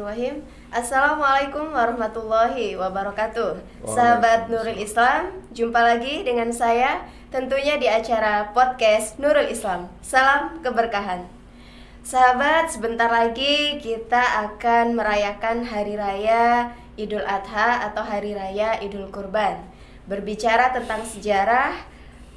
Bismillahirrahmanirrahim. Assalamualaikum warahmatullahi wabarakatuh. Sahabat Nurul Islam, jumpa lagi dengan saya tentunya di acara podcast Nurul Islam. Salam keberkahan. Sahabat, sebentar lagi kita akan merayakan Hari Raya Idul Adha atau Hari Raya Idul Kurban. Berbicara tentang sejarah,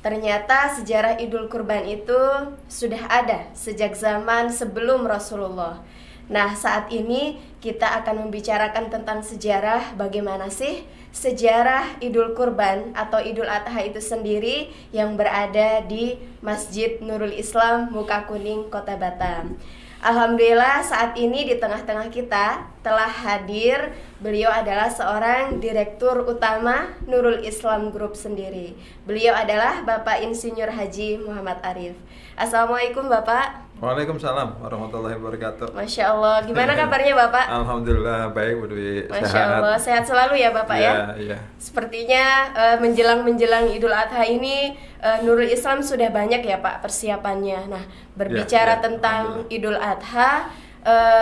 ternyata sejarah Idul Kurban itu sudah ada sejak zaman sebelum Rasulullah. Nah, saat ini kita akan membicarakan tentang sejarah bagaimana sih sejarah Idul Kurban atau Idul Adha itu sendiri yang berada di Masjid Nurul Islam Muka Kuning, Kota Batam. Alhamdulillah saat ini di tengah-tengah kita telah hadir, beliau adalah seorang Direktur Utama Nurul Islam Group sendiri. Beliau adalah Bapak Insinyur Haji Muhammad Arif. Assalamualaikum Bapak. Waalaikumsalam warahmatullahi wabarakatuh. Masya Allah, gimana kabarnya Bapak? Alhamdulillah baik, Bu Dwi. Masya Allah, sehat selalu ya Bapak ya? Iya. Sepertinya menjelang Idul Adha ini Nurul Islam sudah banyak ya Pak persiapannya. Nah, berbicara tentang Idul Adha,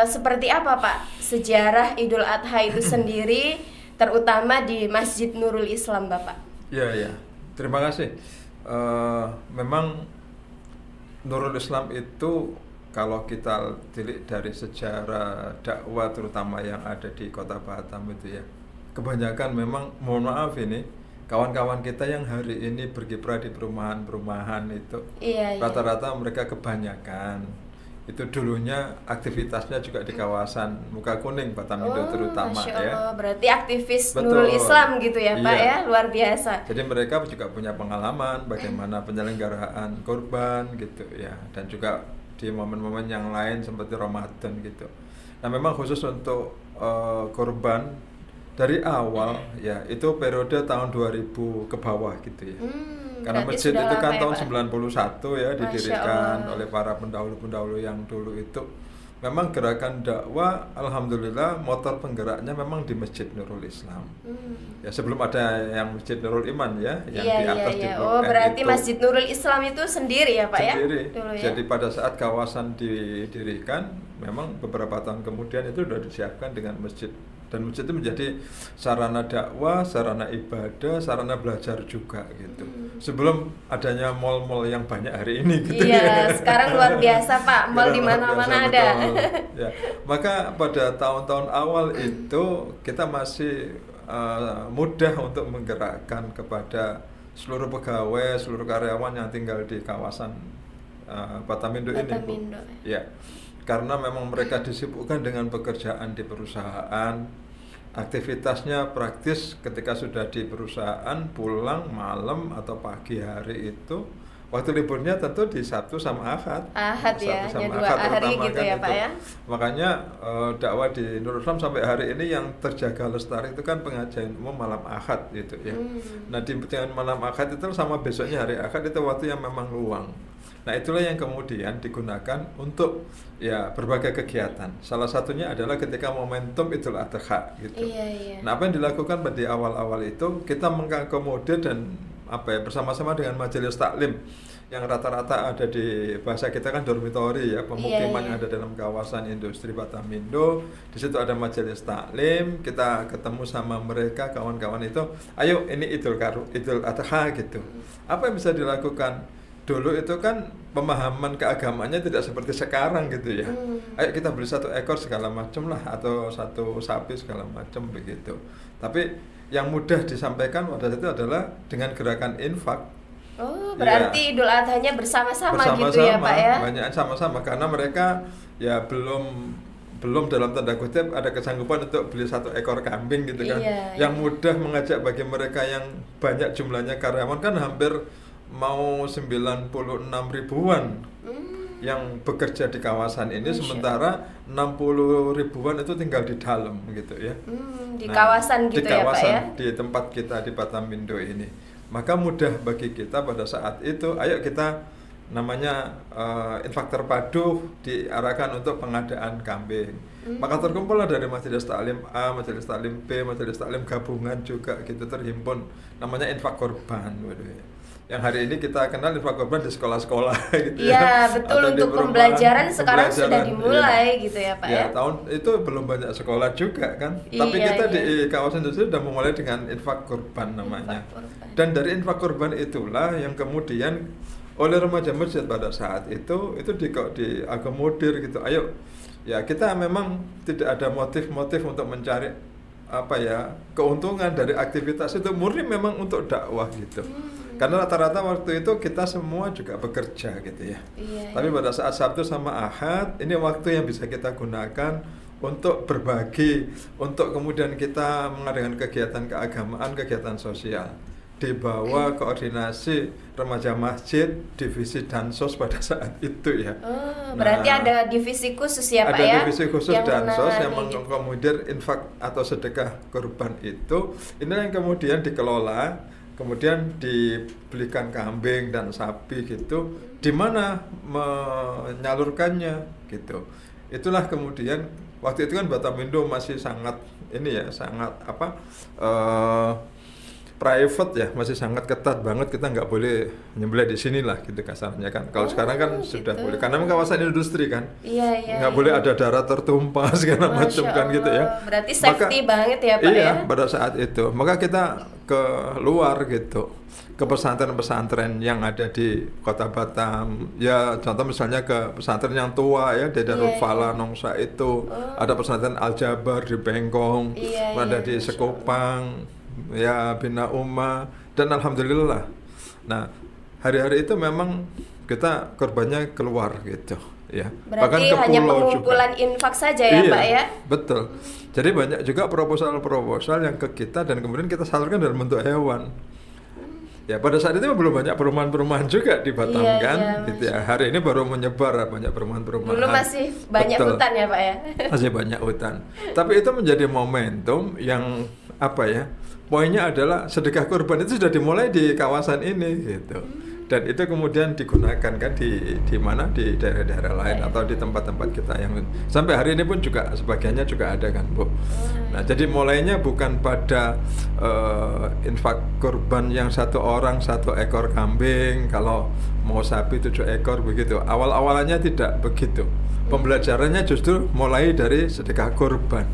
seperti apa Pak sejarah Idul Adha itu sendiri, terutama di Masjid Nurul Islam Bapak? Iya. Terima kasih. Memang Nurul Islam itu kalau kita tilik dari sejarah dakwah terutama yang ada di Kota Batam itu ya, kebanyakan memang, mohon maaf ini, kawan-kawan kita yang hari ini berkiprah di perumahan-perumahan itu rata-rata mereka kebanyakan itu dulunya aktivitasnya juga di kawasan Muka Kuning, Batam Indo terutama. Masya ya. Allah, berarti aktivis Nurul Islam gitu ya Pak ya, luar biasa. Jadi mereka juga punya pengalaman bagaimana penyelenggaraan kurban gitu ya, dan juga di momen-momen yang lain seperti Ramadan gitu. Nah memang khusus untuk kurban dari awal ya itu periode tahun 2000 ke bawah gitu ya. Karena masjid itu kan tahun 91 ya didirikan oleh para pendahulu-pendahulu yang dulu itu. Memang gerakan dakwah alhamdulillah motor penggeraknya memang di Masjid Nurul Islam. Ya sebelum ada yang Masjid Nurul Iman ya yang di atas di Blok Oh, berarti itu. Masjid Nurul Islam itu sendiri ya Pak sendiri. ya? Dulu ya. Jadi pada saat kawasan didirikan memang beberapa tahun kemudian itu sudah disiapkan dengan masjid. Dan masjid itu menjadi sarana dakwah, sarana ibadah, sarana belajar juga gitu. Sebelum adanya mal-mal yang banyak hari ini gitu. Iya, sekarang luar biasa Pak, mal di mana-mana ada. Ya. Maka pada tahun-tahun awal itu kita masih mudah untuk menggerakkan kepada seluruh pegawai, seluruh karyawan yang tinggal di kawasan Batam Indo ini, Bu. Ya. Karena memang mereka disibukkan dengan pekerjaan di perusahaan, aktivitasnya praktis ketika sudah di perusahaan pulang malam atau pagi hari itu, waktu liburnya tentu di Sabtu sama Ahad. Sabtu ya, hanya 2 hari gitu ya Pak ya. Makanya dakwah di Nurul Islam sampai hari ini yang terjaga lestari itu kan pengajian umum malam Ahad gitu ya. Nah di malam Ahad itu sama besoknya hari Ahad itu waktu yang memang luang. Nah itulah yang kemudian digunakan untuk ya berbagai kegiatan. Salah satunya adalah ketika momentum Idul Adha gitu. Nah apa yang dilakukan pada awal-awal itu kita mengakomodir dan bersama-sama dengan majelis taklim yang rata-rata ada di bahasa kita kan dormitori ya, pemukiman yang ada dalam kawasan industri Batam Indo. Di situ ada majelis taklim, kita ketemu sama mereka kawan-kawan itu, ayo ini Idul Adha gitu. Apa yang bisa dilakukan? Dulu itu kan pemahaman keagamannya tidak seperti sekarang gitu ya. Ayo kita beli 1 ekor segala macam lah, atau 1 sapi segala macam begitu. Tapi yang mudah disampaikan pada itu adalah dengan gerakan infak. Oh, berarti Idul Adhanya bersama-sama gitu ya Pak ya? Banyak sama-sama karena mereka ya belum dalam tanda kutip ada kesanggupan untuk beli 1 ekor kambing gitu kan. Yang mudah mengajak bagi mereka yang banyak jumlahnya karyawan kan hampir mau 96 ribuan yang bekerja di kawasan ini, sementara 60 ribuan itu tinggal di dalam gitu ya. Di kawasan gitu ya Pak ya? Di tempat kita di Batam Indo ini. Maka mudah bagi kita pada saat itu, ayo kita namanya infak terpadu diarahkan untuk pengadaan kambing. Maka terkumpullah dari majelis taklim A, majelis taklim B, majelis taklim gabungan juga gitu terhimpun namanya infak kurban. Yang hari ini kita kenal infak kurban di sekolah-sekolah gitu ya. Iya, betul, untuk pembelajaran sekarang sudah dimulai ya. gitu ya Pak ya. ya. Tahun itu belum banyak sekolah juga kan. Iya, tapi kita iya. di kawasan industri sudah memulai dengan infak kurban namanya. Infak kurban. Dan dari infak kurban itulah yang kemudian oleh remaja masjid pada saat itu diakomodir gitu. Ayo, ya kita memang tidak ada motif-motif untuk mencari keuntungan dari aktivitas itu, murni memang untuk dakwah gitu. Karena rata-rata waktu itu kita semua juga bekerja gitu ya. Iya, Tapi pada saat Sabtu sama Ahad ini waktu yang bisa kita gunakan untuk berbagi, untuk kemudian kita mengadakan kegiatan keagamaan, kegiatan sosial. Di bawah koordinasi remaja masjid divisi Dansos pada saat itu ya. Berarti ada divisi khusus ya Pak ya? Ada divisi khusus Dansos yang gitu. mengakomodir infak atau sedekah kurban itu. Ini yang kemudian dikelola, kemudian dibelikan kambing dan sapi gitu. Di mana menyalurkannya gitu. Itulah kemudian waktu itu kan Batamindo masih sangat private ya, masih sangat ketat banget, kita nggak boleh nyembelih di sini lah gitu kasarnya kan. Kalau sekarang kan gitu. sudah boleh, karena kawasan industri kan. Iya. Nggak boleh ada darah tertumpah segala macam kan gitu ya. Berarti safety banget ya Pak ya. Iya, pada saat itu. Maka kita keluar gitu, ke pesantren-pesantren yang ada di Kota Batam. Ya, contoh misalnya ke pesantren yang tua ya, di Darul Falah Nongsa itu. Ada pesantren Al Jabar di Bengkong, ada di Sekupang. Ya, Bina Umma, dan alhamdulillah. Nah, hari-hari itu memang kita korbannya keluar gitu ya. Berarti bahkan ke hanya pulau pengumpulan juga. infak saja ya Iya, Pak ya. Betul. Jadi banyak juga proposal-proposal yang ke kita dan kemudian kita salurkan dalam bentuk hewan. Ya, pada saat itu belum banyak perumahan-perumahan juga di Batam kan. Gitu ya. Hari ini baru menyebar banyak perumahan-perumahan. Dulu masih banyak hutan ya Pak ya. Masih banyak hutan. Tapi itu menjadi momentum yang poinnya adalah sedekah kurban itu sudah dimulai di kawasan ini gitu. Dan itu kemudian digunakan kan di mana, di daerah-daerah lain atau di tempat-tempat kita yang sampai hari ini pun juga sebagiannya juga ada kan Bu. Nah, jadi mulainya bukan pada infak kurban yang 1 orang 1 ekor kambing, kalau mau sapi 7 ekor begitu. Awal-awalannya tidak begitu. Pembelajarannya justru mulai dari sedekah kurban.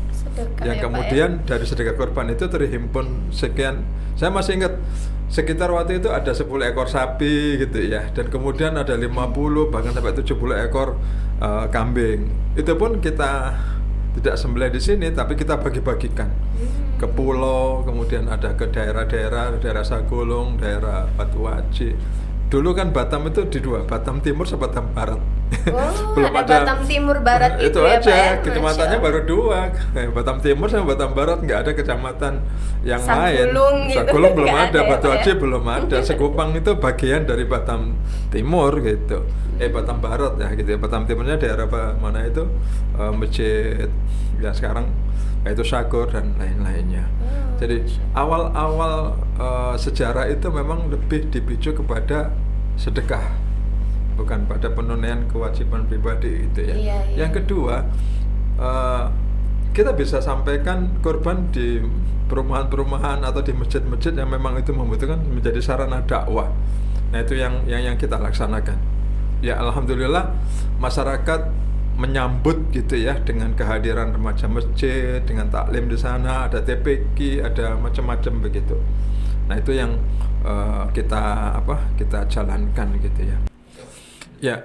Yang kemudian dari sedekah kurban itu terhimpun sekian. Saya masih ingat sekitar waktu itu ada 10 ekor sapi gitu ya, dan kemudian ada 50 bahkan sampai 70 ekor kambing. Itu pun kita tidak sembelih di sini, tapi kita bagi-bagikan ke pulau, kemudian ada ke daerah-daerah, daerah Sagolong, daerah Batu Aji. Dulu kan Batam itu di 2, Batam Timur sama Batam Barat. Belum ada Batam Timur Barat itu ya aja, Pak ya? kecamatannya baru 2, Batam Timur sama Batam Barat, nggak ada kecamatan yang Sagulung lain. gitu. Sagulung belum ada, Batu ya, Aji belum ada, Sekupang itu bagian dari Batam Timur gitu. Batam Barat ya gitu. Batam Timurnya daerah mana itu, masjid ya sekarang itu Syagor dan lain-lainnya. Jadi awal-awal sejarah itu memang lebih dipicu kepada sedekah, bukan pada penunaian kewajiban pribadi gitu ya. Iya. Yang kedua, kita bisa sampaikan kurban di perumahan-perumahan atau di masjid-masjid yang memang itu membutuhkan, menjadi sarana dakwah. Nah, itu yang kita laksanakan. Ya, alhamdulillah masyarakat menyambut gitu ya dengan kehadiran remaja masjid, dengan taklim di sana, ada TPQ, ada macam-macam begitu. Nah, itu yang kita jalankan gitu ya. Ya,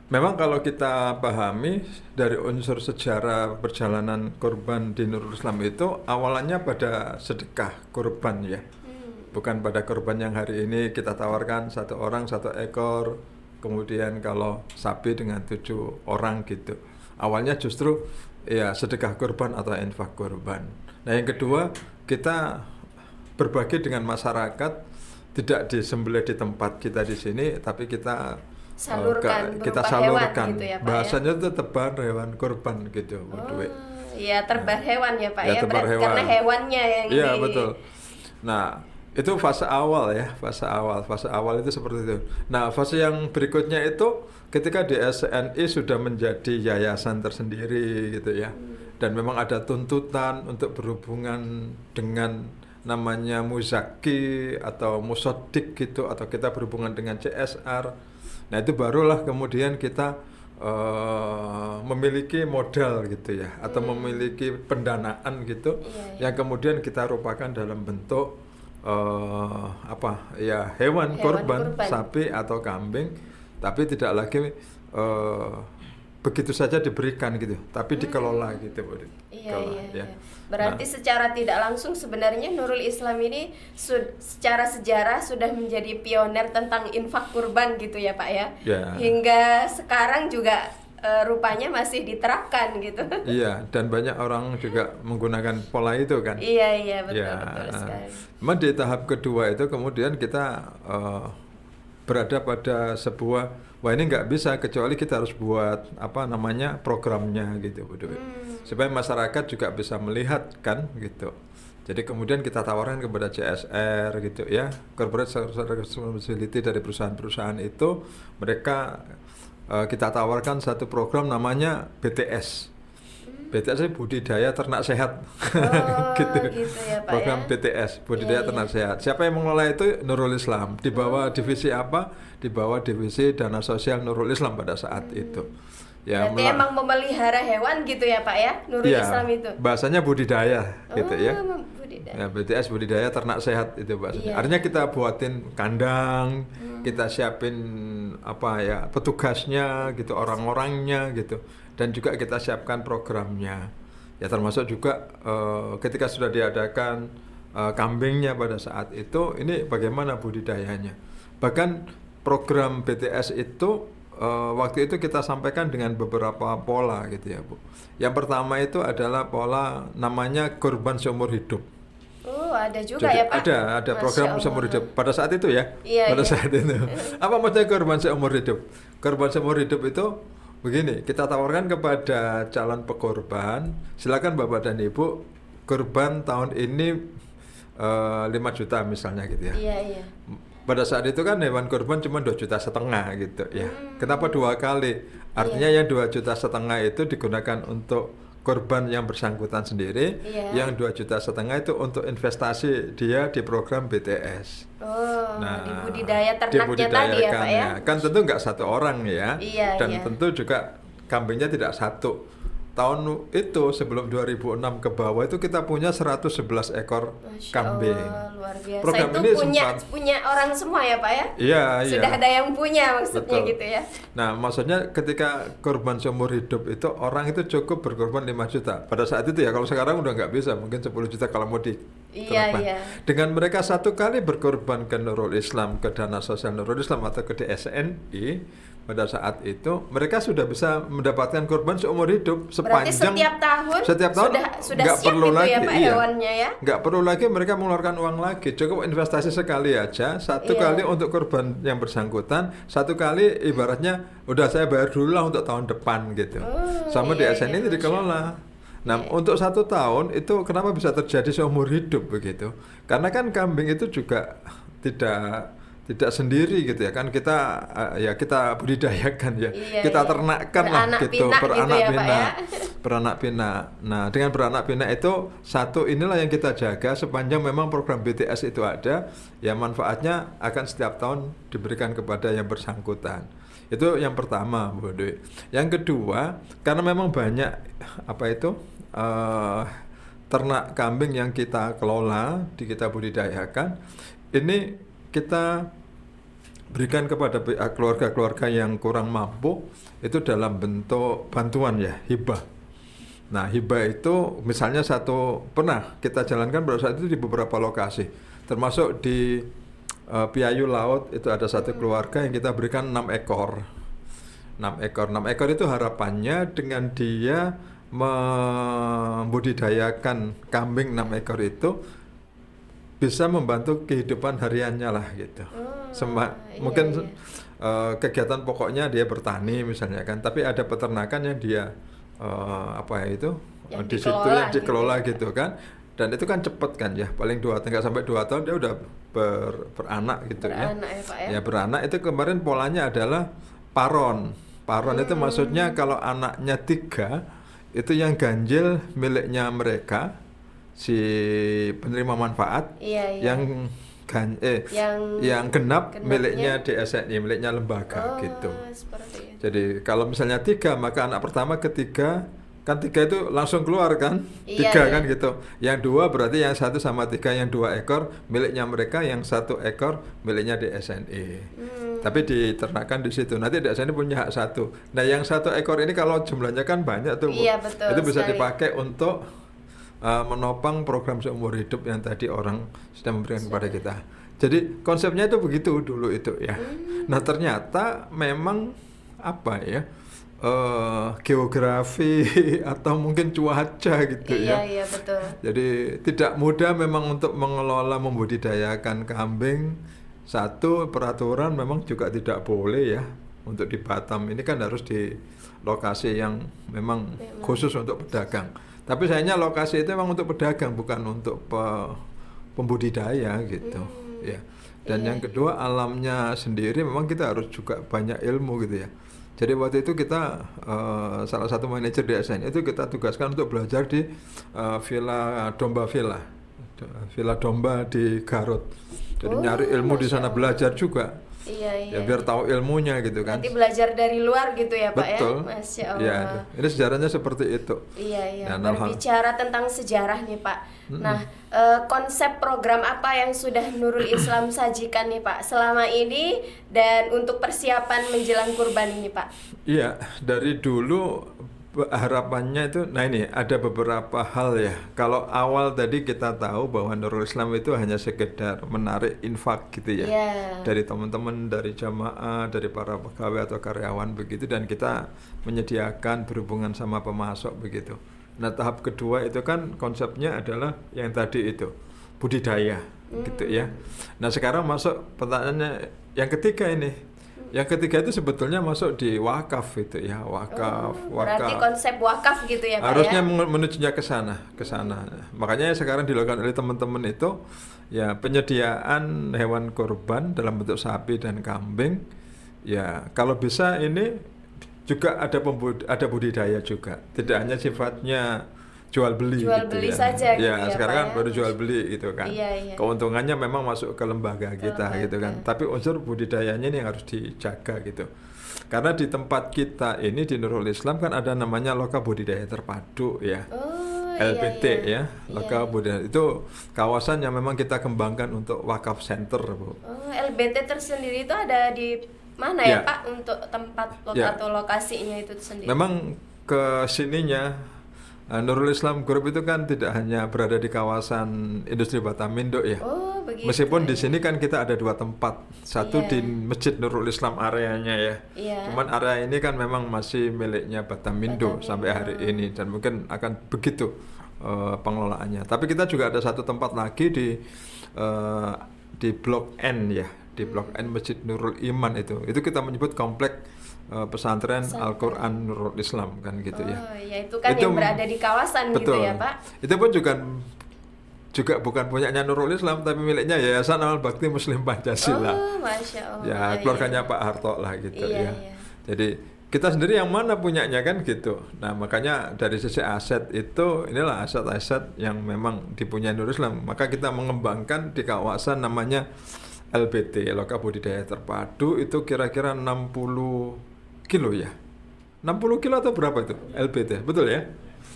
memang kalau kita pahami dari unsur sejarah perjalanan kurban di Nurul Islam itu awalnya pada sedekah kurban ya. Bukan pada kurban yang hari ini kita tawarkan 1 orang 1 ekor, kemudian kalau sapi dengan 7 orang gitu. Awalnya justru ya sedekah kurban atau infak kurban. Nah, yang kedua, kita berbagi dengan masyarakat, tidak disembelih di tempat kita di sini, tapi kita salurkan gitu ya, Pak, bahasanya itu tebar hewan kurban gitu. Iya, terbar hewan ya Pak ya, ya, tebar hewan. Karena hewannya yang iya betul. Nah, Itu fase awal ya, fase awal itu seperti itu. Nah, fase yang berikutnya itu ketika DSNI sudah menjadi yayasan tersendiri gitu ya. Dan memang ada tuntutan untuk berhubungan dengan namanya muzaki atau musodik gitu, atau kita berhubungan dengan CSR. Nah, itu barulah kemudian kita memiliki modal gitu ya, atau memiliki pendanaan gitu, yang kemudian kita rupakan dalam bentuk hewan kurban, sapi atau kambing, tapi tidak lagi begitu saja diberikan gitu, tapi dikelola gitu, Bu. Iya. Berarti secara tidak langsung sebenarnya Nurul Islam ini secara sejarah sudah menjadi pioner tentang infak kurban gitu ya Pak ya. Hingga sekarang juga rupanya masih diterapkan gitu. Iya, dan banyak orang juga menggunakan pola itu kan. Iya, betul sekali. Memang di tahap kedua itu kemudian kita berada pada sebuah, wah ini nggak bisa kecuali kita harus buat programnya gitu, Bu Dewi. Supaya masyarakat juga bisa melihat kan gitu. Jadi kemudian kita tawarkan kepada CSR gitu ya, corporate social responsibility dari perusahaan-perusahaan itu, mereka kita tawarkan satu program namanya BTS. BTS itu budidaya ternak sehat. gitu ya, Pak, program ya? BTS, budidaya ternak sehat. Siapa yang mengelola itu? Nurul Islam. Di bawah divisi apa? Di bawah divisi Dana Sosial Nurul Islam pada saat itu. Ya, berarti emang memelihara hewan gitu ya Pak ya, Nurul Islam itu? Bahasanya budidaya gitu ya. Budidaya. Ya, BTS budidaya ternak sehat itu bahasanya. Artinya kita buatin kandang, kita siapin petugasnya gitu, orang-orangnya gitu, dan juga kita siapkan programnya. Ya termasuk juga ketika sudah diadakan kambingnya pada saat itu, ini bagaimana budidayanya. Bahkan program BTS itu waktu itu kita sampaikan dengan beberapa pola gitu ya, Bu. Yang pertama itu adalah pola namanya kurban seumur hidup. Ada juga. Jadi, ya Pak? Ada program seumur hidup pada saat itu ya. Saat itu. Apa maksudnya kurban seumur hidup? Kurban seumur hidup itu begini, kita tawarkan kepada calon pekurban, silakan Bapak dan Ibu kurban tahun ini 5 juta misalnya gitu ya. Iya. Pada saat itu kan hewan kurban cuma 2,5 juta gitu ya. Kenapa 2 kali? Artinya yang 2,5 juta itu digunakan untuk korban yang bersangkutan sendiri, yang 2,5 juta itu untuk investasi dia di program BTS. Di budidaya ternaknya tadi ya Pak ya? Kan tentu nggak satu orang ya, dan tentu juga kambingnya tidak satu. Tahun itu sebelum 2006 ke bawah itu kita punya 111 ekor kambing. Luar biasa. Program itu ini punya orang semua ya Pak ya? Iya. Sudah ada yang punya maksudnya. Betul. Gitu ya. Nah maksudnya ketika korban seumur hidup itu orang itu cukup berkorban 5 juta. Pada saat itu ya, kalau sekarang udah nggak bisa, mungkin 10 juta kalau mau Iya. Dengan mereka satu kali berkorban ke Nurul Islam, ke Dana Sosial Nurul Islam atau ke DSNI, pada saat itu mereka sudah bisa mendapatkan korban seumur hidup sepanjang. Berarti setiap tahun sudah nggak siap perlu itu lagi, ya Pak hewannya ya? Nggak perlu lagi mereka mengeluarkan uang lagi, cukup investasi sekali aja, satu kali untuk korban yang bersangkutan, satu kali ibaratnya udah saya bayar dulu lah untuk tahun depan gitu. Sama DSNI ini dikelola. Nah, untuk 1 tahun itu kenapa bisa terjadi seumur hidup begitu? Karena kan kambing itu juga tidak sendiri gitu ya kan, kita budidayakan ya, kita ternakkan lah gitu, beranak pinak. Nah dengan beranak pinak itu inilah yang kita jaga sepanjang memang program BTS itu ada, ya manfaatnya akan setiap tahun diberikan kepada yang bersangkutan. Itu yang pertama, Bu Dwi. Yang kedua, karena memang banyak ternak kambing yang kita kelola, kita budidayakan, ini kita berikan kepada keluarga-keluarga yang kurang mampu itu dalam bentuk bantuan ya, hibah. Nah, hibah itu misalnya pernah kita jalankan pada saat itu di beberapa lokasi, termasuk di Piayu Laut itu ada satu keluarga yang kita berikan 6 ekor. 6 ekor itu harapannya dengan dia membudidayakan kambing 6 ekor itu bisa membantu kehidupan hariannya lah gitu. Mungkin kegiatan pokoknya dia bertani misalnya kan, tapi ada peternakan yang dia yang di situ yang dikelola gitu kan, dan itu kan cepet kan ya, paling 2 tahun dia udah beranak gitu Beranak ya Pak ya. Ya beranak itu kemarin polanya adalah paron. Paron itu maksudnya kalau anaknya 3 itu yang ganjil miliknya mereka si penerima manfaat, Iya. yang genap miliknya DSNI, miliknya lembaga gitu. Seperti itu. Jadi kalau misalnya 3 maka anak pertama ketiga kan 3 itu langsung keluar kan, 3 kan gitu. Yang 2 berarti yang 1 sama 3, yang 2 ekor miliknya mereka, yang 1 ekor miliknya DSNI. Tapi diternakan di situ. Nanti DSNI punya hak 1. Nah yang 1 ekor ini kalau jumlahnya kan banyak tuh, iya, betul itu bisa sekali. dipakai untuk menopang program seumur hidup yang tadi orang sudah memberikan kepada kita. Jadi konsepnya itu begitu dulu itu ya. Nah ternyata memang apa ya, geografi atau mungkin cuaca gitu ya. Iya betul. Jadi tidak mudah memang untuk mengelola membudidayakan kambing. Satu, peraturan memang juga tidak boleh ya untuk di Batam ini kan harus di lokasi yang memang khusus untuk pedagang. Tapi sayangnya lokasi itu memang untuk pedagang, bukan untuk pembudidaya gitu ya. Dan yang kedua, alamnya sendiri memang kita harus juga banyak ilmu gitu ya. Jadi waktu itu kita salah satu manajer DSN itu kita tugaskan untuk belajar di Villa Domba di Garut. Jadi nyari ilmu di sana, belajar juga. Iya. Ya biar tahu ilmunya gitu kan. Nanti belajar dari luar gitu ya Pak. Betul. Ya. Masya Allah. Ya, ini sejarahnya seperti itu. Iya. Nah, berbicara tentang sejarah nih Pak. Nah, konsep program apa yang sudah Nurul Islam sajikan nih Pak selama ini dan untuk persiapan menjelang kurban ini Pak? Iya, dari dulu harapannya itu, nah ini ada beberapa hal ya. Kalau awal tadi kita tahu bahwa Nurul Islam itu hanya sekedar menarik infak gitu ya, dari teman-teman, dari jamaah, dari para pegawai atau karyawan begitu, dan kita menyediakan berhubungan sama pemasok begitu. Nah tahap kedua itu kan konsepnya adalah yang tadi itu budidaya gitu ya. Nah sekarang masuk pertanyaannya yang ketiga ini. Yang ketiga itu sebetulnya masuk di wakaf itu ya, wakaf. Berarti konsep wakaf gitu ya Pak. Harusnya ya? menujunya ke sana. Makanya sekarang dilakukan oleh teman-teman itu ya penyediaan hewan kurban dalam bentuk sapi dan kambing. Ya kalau bisa ini juga ada budidaya juga. Tidak hanya sifatnya jual beli ya. Saja gitu ya sekarang kan Pak, baru jual beli gitu kan. Iya. Keuntungannya memang masuk ke lembaga kita gitu kan. Tapi unsur budidayanya ini yang harus dijaga gitu. Karena di tempat kita ini di Nurul Islam kan ada namanya Loka Budidaya Terpadu ya. LBT ya. Loka Budidaya itu kawasan yang memang kita kembangkan untuk wakaf center, Bu. LBT tersendiri itu ada di mana ya Pak untuk tempat atau lokasinya itu sendiri? Memang ke sininya Nurul Islam Group itu kan tidak hanya berada di kawasan industri Batamindo ya. Begitu. Meskipun di sini kan kita ada 2 tempat. Satu di Masjid Nurul Islam areanya ya. Cuman area ini kan memang masih miliknya Batamindo sampai hari ini dan mungkin akan begitu pengelolaannya. Tapi kita juga ada satu tempat lagi di Blok N ya. Di Blok N Masjid Nurul Iman itu. Itu kita menyebut komplek pesantren Al-Quran Nurul Islam kan gitu ya. Itu kan yang berada di kawasan betul. gitu ya Pak. Itu pun juga bukan punyanya Nurul Islam tapi miliknya Yayasan Amal Bakti Muslim Pancasila. Masya Allah. Ya keluarganya Pak Harto lah gitu ya. Jadi kita sendiri yang mana punyanya kan gitu. Nah makanya dari sisi aset itu inilah aset-aset yang memang dipunyai Nurul Islam. Maka kita mengembangkan di kawasan namanya LBT, Loka Budidaya Terpadu, itu kira-kira 60 kilo ya. 60 kilo atau berapa itu LBT, betul ya?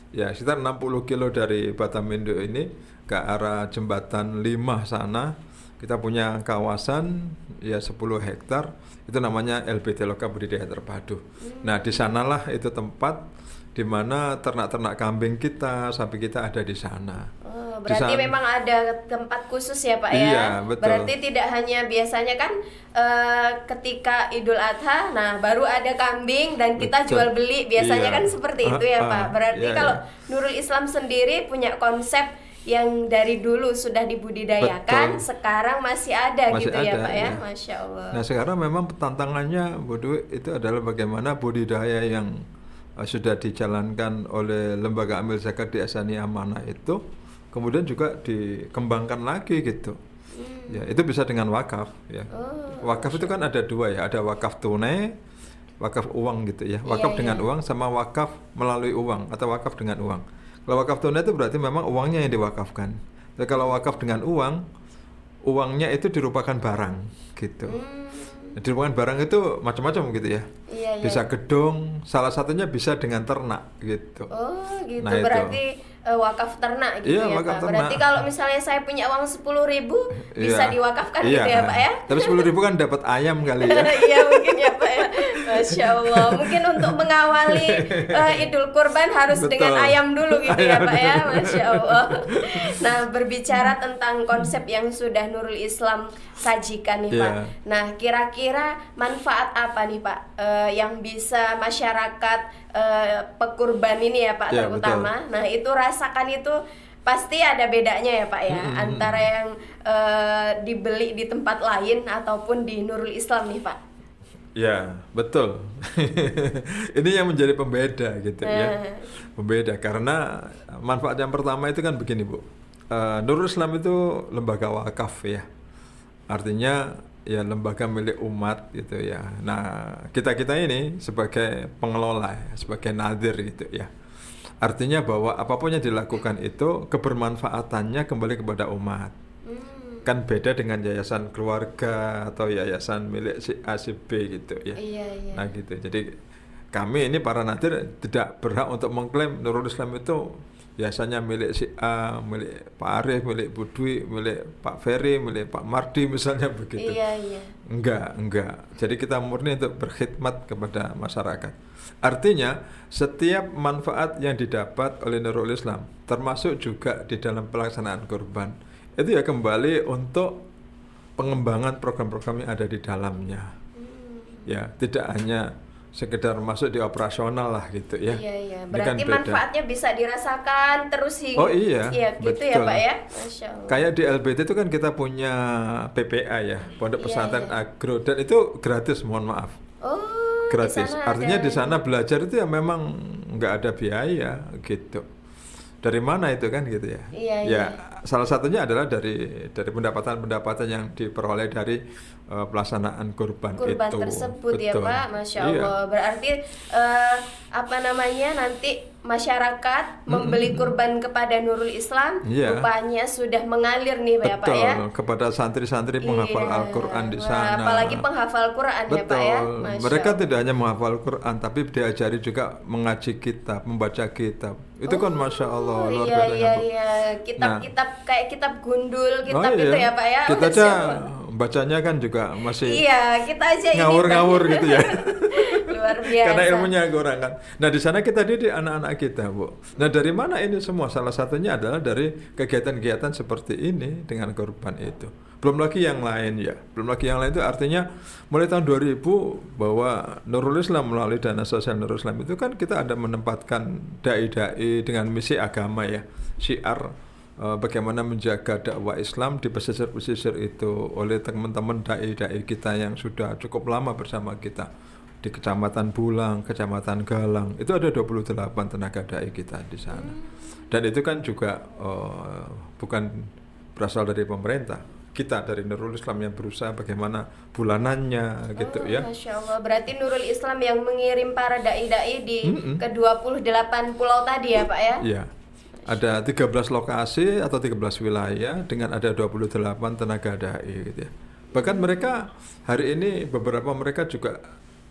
Ya sekitar 60 kilo dari Batamindo ini ke arah jembatan 5 sana. Kita punya kawasan ya 10 hektar, itu namanya LBT Loka Budidaya Terpadu. Nah di sanalah itu tempat di mana ternak-ternak kambing kita, sapi kita ada di sana. Berarti memang ada tempat khusus ya Pak ya? Iya, betul. Berarti tidak hanya biasanya kan ketika Idul Adha, nah baru ada kambing dan kita jual beli, biasanya kan seperti itu ya Pak. Berarti kalau Nurul Islam sendiri punya konsep yang dari dulu sudah dibudidayakan, sekarang masih ada gitu ya Pak ya? Masya Allah. Nah sekarang memang tantangannya Bu Dwi itu adalah bagaimana budidaya yang sudah dijalankan oleh Lembaga Amil Zakat di Asani Amanah itu kemudian juga dikembangkan lagi gitu. Ya, itu bisa dengan wakaf ya. Wakaf itu kan ada dua ya, ada wakaf tunai, wakaf uang gitu ya. Wakaf dengan uang sama wakaf melalui uang atau wakaf dengan uang. Kalau wakaf tunai itu berarti memang uangnya yang diwakafkan. Tapi kalau wakaf dengan uang, uangnya itu dirupakan barang gitu. Dirupakan barang itu macam-macam gitu ya. Bisa gedung, salah satunya bisa dengan ternak gitu. Oh gitu, Nah, berarti wakaf ternak gitu Iya, ya wakaf Pak. ternak. Berarti kalau misalnya saya punya uang 10.000 bisa Iya. diwakafkan Iya. gitu ya Pak ya? Tapi 10.000 kan dapat ayam kali ya. Iya mungkin ya Pak ya. Masya Allah. Mungkin untuk mengawali Idul Kurban harus Betul. dengan ayam dulu gitu ya Ayam Pak ya. dulu. Masya Allah. Nah berbicara tentang konsep yang sudah Nurul Islam sajikan nih Pak. Iya. Nah kira-kira manfaat apa nih Pak yang bisa masyarakat pekurban ini ya Pak Iya, terutama. Nah itu rasakan itu pasti ada bedanya ya Pak ya antara yang dibeli di tempat lain ataupun di Nurul Islam nih Pak. Ya, betul. Ini yang menjadi pembeda gitu ya. Pembeda karena manfaat yang pertama itu kan begini, Bu. Nurul Islam itu lembaga wakaf ya. Artinya ya lembaga milik umat gitu ya. Nah, kita-kita ini sebagai pengelola, ya, sebagai nadir gitu ya. Artinya bahwa apapun yang dilakukan itu kebermanfaatannya kembali kepada umat. Kan beda dengan yayasan keluarga atau yayasan milik si A si B gitu ya. Iya. Nah gitu. Jadi kami ini para nadir tidak berhak untuk mengklaim Nurul Islam itu biasanya milik si A, milik Pak Arif, milik Bu Dwi, milik Pak Ferry, milik Pak Mardi misalnya begitu. Iya. Enggak. Jadi kita murni untuk berkhidmat kepada masyarakat. Artinya setiap manfaat yang didapat oleh Nurul Islam termasuk juga di dalam pelaksanaan kurban itu ya kembali untuk pengembangan program-program yang ada di dalamnya. Ya, tidak hanya sekedar masuk di operasional lah gitu ya. Iya. Ini Berarti kan beda. manfaatnya bisa dirasakan terus hingga. Oh iya, gitu ya betul. Pak ya. Masya Allah. Kayak di LBT itu kan kita punya PPA ya, Pondok Pesantren Iya. Agro, dan itu gratis, mohon maaf. Oh, Gratis. di sana Artinya ada. di sana belajar itu ya memang nggak ada biaya gitu. Dari mana itu kan gitu ya? Iya. Salah satunya adalah dari pendapatan-pendapatan yang diperoleh dari pelaksanaan kurban itu. Tersebut ya Betul. Pak, Masya Iya. Allah. Berarti nanti masyarakat membeli kurban kepada Nurul Islam, Iya. rupanya sudah mengalir nih ya Pak ya. Betul, kepada santri-santri penghafal Iya. Al-Quran di Wah, sana. apalagi penghafal Quran ya Pak ya. Betul. Masya Mereka Allah. tidak hanya menghafal Quran, tapi diajari juga mengaji kitab, membaca kitab. Itu kan Masya Allah luar biasa. Bu. Iya. Kitab-kitab kayak kitab gundul, kitab Oh, iya. itu ya Pak ya. Kita Masya aja Allah. bacanya kan juga masih Iya, kita aja ini ngawur-ngawur Pak. gitu ya. Luar biasa. Karena ilmunya kurang kan. Nah di sana kita didik anak-anak kita, Bu. Nah dari mana ini semua? Salah satunya adalah dari kegiatan-kegiatan seperti ini dengan kurban itu. Belum lagi yang lain ya. Belum lagi yang lain itu artinya mulai tahun 2000 bahwa Nurul Islam melalui dana sosial Nurul Islam itu kan kita ada menempatkan dai-dai dengan misi agama ya. Syiar bagaimana menjaga dakwah Islam di pesisir-pesisir itu oleh teman-teman dai-dai kita yang sudah cukup lama bersama kita. Di Kecamatan Bulang, Kecamatan Galang, itu ada 28 tenaga dai kita di sana. Dan itu kan juga bukan berasal dari pemerintah. Kita dari Nurul Islam yang berusaha bagaimana bulanannya gitu ya. Masya Allah, berarti Nurul Islam yang mengirim para dai-dai di ke-28 pulau tadi ya Pak ya? Iya. Ada 13 lokasi atau 13 wilayah dengan ada 28 tenaga dai gitu ya. Bahkan mereka hari ini beberapa mereka juga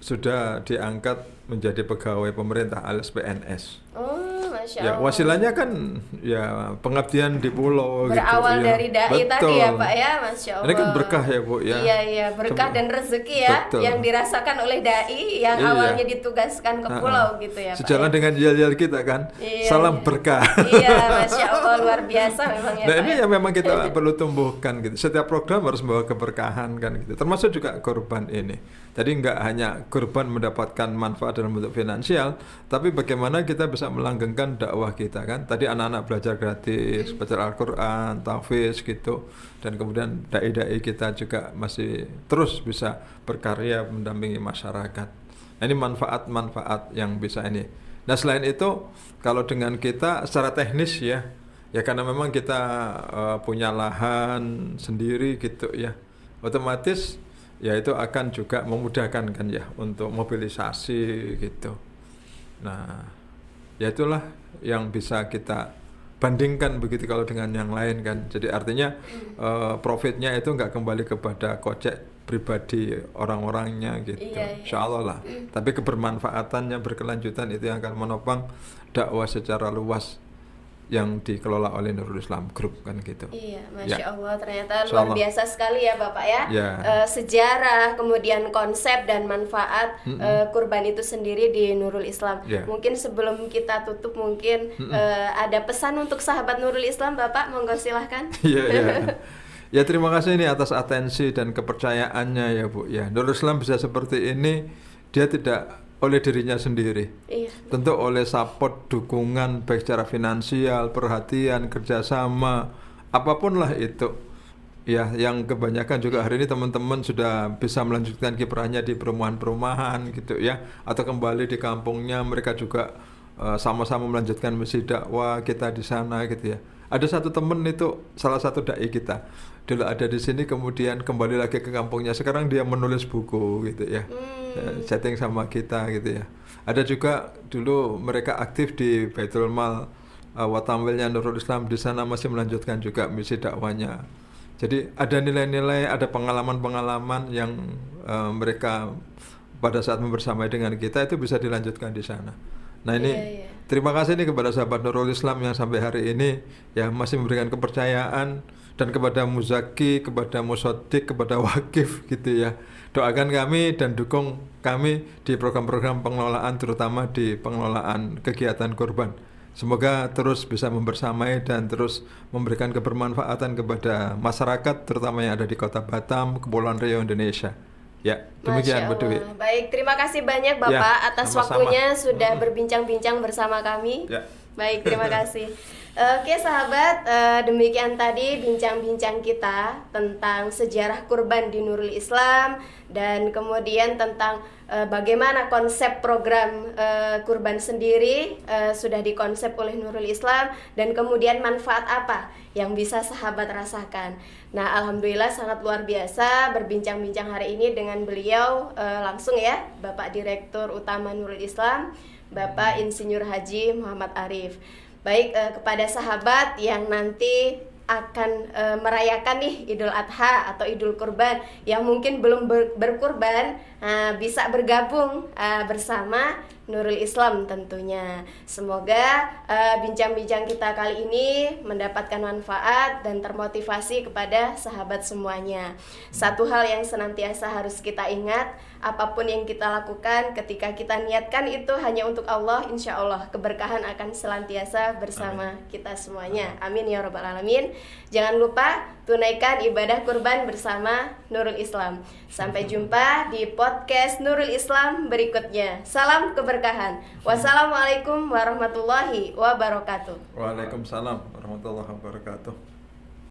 sudah diangkat menjadi pegawai pemerintah alias PNS. Oh, Masya Ya, Allah. wasilanya kan ya pengabdian di pulau Berawal gitu ya. dari dai tadi ya Pak ya, Masya Allah. Ini kan berkah ya Bu ya. Iya, berkah dan rezeki ya Betul. yang dirasakan oleh dai yang Iya. awalnya ditugaskan ke pulau gitu ya Pak. Sejalan dengan yel-yel kita kan. Iya, Salam iya. berkah. Iya, Masya Allah luar biasa memang ya Nah Pak ini ya. yang memang kita perlu tumbuhkan gitu. Setiap program harus membawa keberkahan kan gitu. Termasuk juga kurban ini. Jadi nggak hanya kurban mendapatkan manfaat dalam bentuk finansial, tapi bagaimana kita bisa melanggengkan dakwah kita kan. Tadi anak-anak belajar gratis, belajar Al-Quran, tahfiz gitu. Dan kemudian dai-dai kita juga masih terus bisa berkarya mendampingi masyarakat. Nah, ini manfaat-manfaat yang bisa ini. Nah selain itu, kalau dengan kita secara teknis ya, Ya karena memang kita punya lahan sendiri gitu ya, otomatis ya itu akan juga memudahkan kan ya untuk mobilisasi gitu. Nah, ya itulah yang bisa kita bandingkan begitu kalau dengan yang lain kan. Jadi artinya profitnya itu nggak kembali kepada kocek pribadi orang-orangnya gitu. Iya, iya. Insya Allah lah. Tapi kebermanfaatannya berkelanjutan itu yang akan menopang dakwah secara luas yang dikelola oleh Nurul Islam Group kan gitu. Iya, Masya Ya. Allah, ternyata Insya luar Allah. biasa sekali ya Bapak ya. Ya. Sejarah, kemudian konsep dan manfaat kurban itu sendiri di Nurul Islam. Ya. Mungkin sebelum kita tutup mungkin ada pesan untuk sahabat Nurul Islam, Bapak, monggo silahkan. Iya, iya. Ya terima kasih ini atas atensi dan kepercayaannya ya Bu. Ya, Nurul Islam bisa seperti ini, dia tidak oleh dirinya sendiri. Iya. Tentu oleh support, dukungan baik secara finansial, perhatian, kerjasama, apapun lah itu. Ya, yang kebanyakan juga hari ini teman-teman sudah bisa melanjutkan kiprahnya di perumahan-perumahan gitu ya, atau kembali di kampungnya mereka juga sama-sama melanjutkan misi dakwah kita di sana gitu ya. Ada satu teman itu salah satu dai kita dulu ada di sini, kemudian kembali lagi ke kampungnya, sekarang dia menulis buku gitu ya. Chatting sama kita gitu ya. Ada juga dulu mereka aktif di Baitul Mal Watamwilnya Nurul Islam, di sana masih melanjutkan juga misi dakwanya. Jadi ada nilai-nilai, ada pengalaman-pengalaman yang mereka pada saat membersamai dengan kita itu bisa dilanjutkan di sana. Nah ini terima kasih nih kepada sahabat Nurul Islam yang sampai hari ini ya masih memberikan kepercayaan, dan kepada Muzaki, kepada Musodik, kepada Wakif gitu ya. Doakan kami dan dukung kami di program-program pengelolaan, terutama di pengelolaan kegiatan kurban. Semoga terus bisa membersamai dan terus memberikan kebermanfaatan kepada masyarakat, terutama yang ada di Kota Batam, Kepulauan Riau, Indonesia. Ya, demikian Bu Dewi. Baik, terima kasih banyak Bapak Ya, atas sama-sama. waktunya sudah berbincang-bincang bersama kami. Ya. Baik, terima kasih. Oke sahabat, demikian tadi bincang-bincang kita tentang sejarah kurban di Nurul Islam, dan kemudian tentang bagaimana konsep program kurban sendiri sudah dikonsep oleh Nurul Islam, dan kemudian manfaat apa yang bisa sahabat rasakan. Nah, alhamdulillah sangat luar biasa berbincang-bincang hari ini dengan beliau langsung ya, Bapak Direktur Utama Nurul Islam, Bapak Insinyur Haji Muhammad Arif. Baik, kepada sahabat yang nanti akan merayakan nih Idul Adha atau Idul Kurban, yang mungkin belum berkurban, bisa bergabung bersama Nurul Islam tentunya. Semoga bincang-bincang kita kali ini mendapatkan manfaat dan termotivasi kepada sahabat semuanya. Satu hal yang senantiasa harus kita ingat, apapun yang kita lakukan, ketika kita niatkan itu hanya untuk Allah, insya Allah keberkahan akan senantiasa bersama kita semuanya. Amin ya rabbal alamin. Jangan lupa tunaikan ibadah kurban bersama Nurul Islam. Sampai jumpa di podcast Nurul Islam berikutnya. Salam keberkahan. Wassalamualaikum warahmatullahi wabarakatuh. Waalaikumsalam warahmatullahi wabarakatuh.